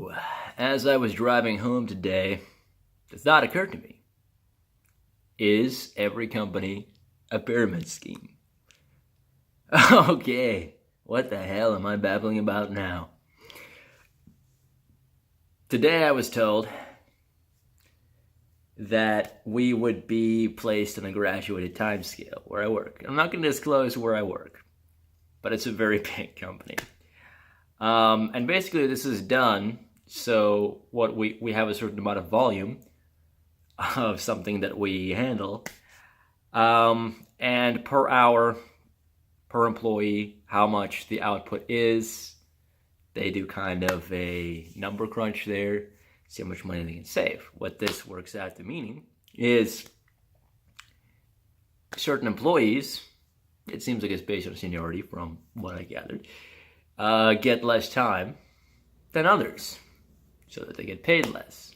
So, as I was driving home today, the thought occurred to me, is every company a pyramid scheme? Okay, what the hell am I babbling about now? Today I was told that we would be placed on a graduated time scale where I work. I'm not going to disclose where I work, but it's a very big company. And basically this is done so what we have a certain amount of volume of something that we handle, and per hour, per employee, how much the output is. They do kind of a number crunch there, see how much money they can save. What this works out to meaning is certain employees, it seems like it's based on seniority from what I gathered, get less time than others, so that they get paid less.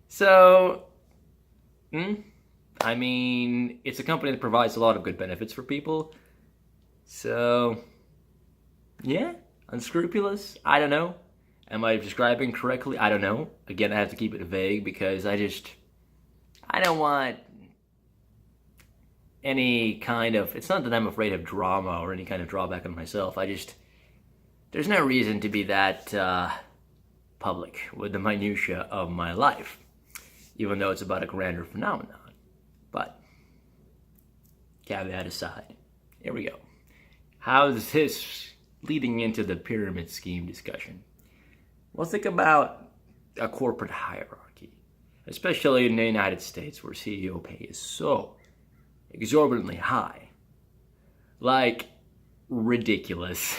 So, I mean, it's a company that provides a lot of good benefits for people. So, yeah, unscrupulous? I don't know. Am I describing correctly? I don't know. Again, I have to keep it vague because I don't want any kind of, it's not that I'm afraid of drama or any kind of drawback on myself. There's no reason to be that public with the minutia of my life, even though it's about a grander phenomenon. But, caveat aside, here we go. How is this leading into the pyramid scheme discussion? Well, think about a corporate hierarchy, especially in the United States where CEO pay is so exorbitantly high. Like, ridiculous.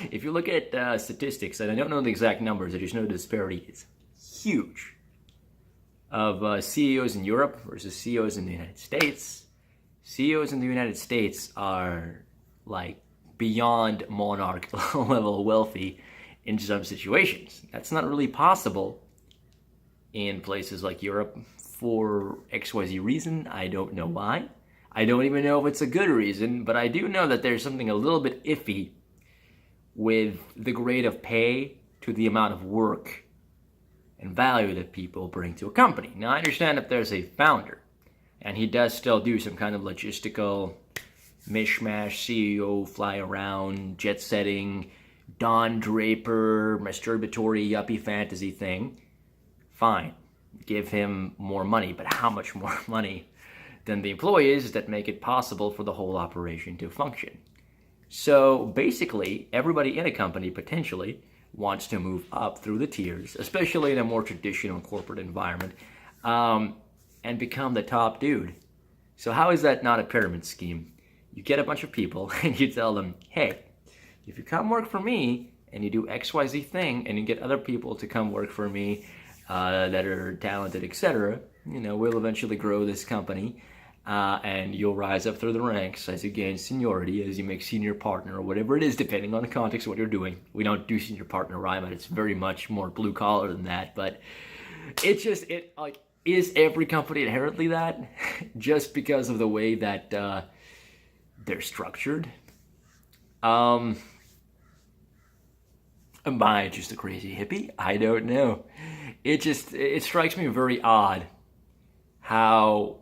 If you look at statistics, and I don't know the exact numbers, I just know the disparity is huge, of CEOs in Europe versus CEOs in the United States. CEOs in the United States are like beyond monarch level wealthy in some situations. That's not really possible in places like Europe for XYZ reason. I don't know why. I don't even know if it's a good reason, but I do know that there's something a little bit iffy with the grade of pay to the amount of work and value that people bring to a company. Now, I understand if there's a founder, and he does still do some kind of logistical mishmash, CEO, fly around, jet setting, Don Draper, masturbatory yuppie fantasy thing, fine. Give him more money, but how much more money than the employees that make it possible for the whole operation to function? So basically, everybody in a company potentially wants to move up through the tiers, especially in a more traditional corporate environment, and become the top dude. So how is that not a pyramid scheme? You get a bunch of people and you tell them, hey, if you come work for me and you do XYZ thing and you get other people to come work for me that are talented, etc., we'll eventually grow this company. And you'll rise up through the ranks as you gain seniority, as you make senior partner or whatever it is, depending on the context of what you're doing. We don't do senior partner rhyme, it's very much more blue collar than that. But is every company inherently that? Just because of the way that they're structured? Am I just a crazy hippie? I don't know. It strikes me very odd how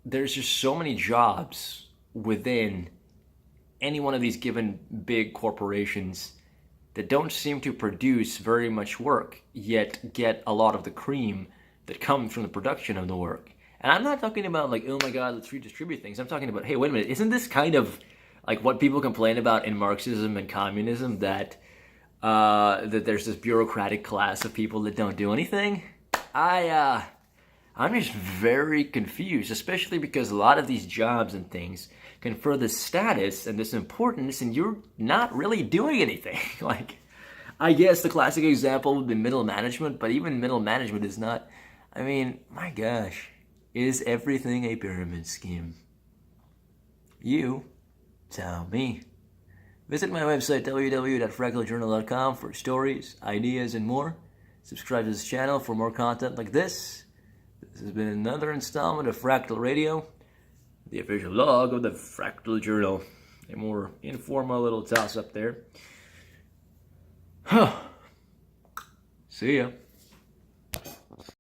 there's just so many jobs within any one of these given big corporations that don't seem to produce very much work, yet get a lot of the cream that comes from the production of the work. And I'm not talking about like, oh my God, let's redistribute things. I'm talking about, hey, wait a minute, isn't this kind of like what people complain about in Marxism and communism, that there's this bureaucratic class of people that don't do anything? I'm just very confused, especially because a lot of these jobs and things confer this status and this importance, and you're not really doing anything. Like, I guess the classic example would be middle management, but even middle management is not, I mean, my gosh, is everything a pyramid scheme? You tell me. Visit my website, www.fractaljournal.com, for stories, ideas, and more. Subscribe to this channel for more content like this. This has been another installment of Fractal Radio, the official log of the Fractal Journal. A more informal little toss-up there. See ya.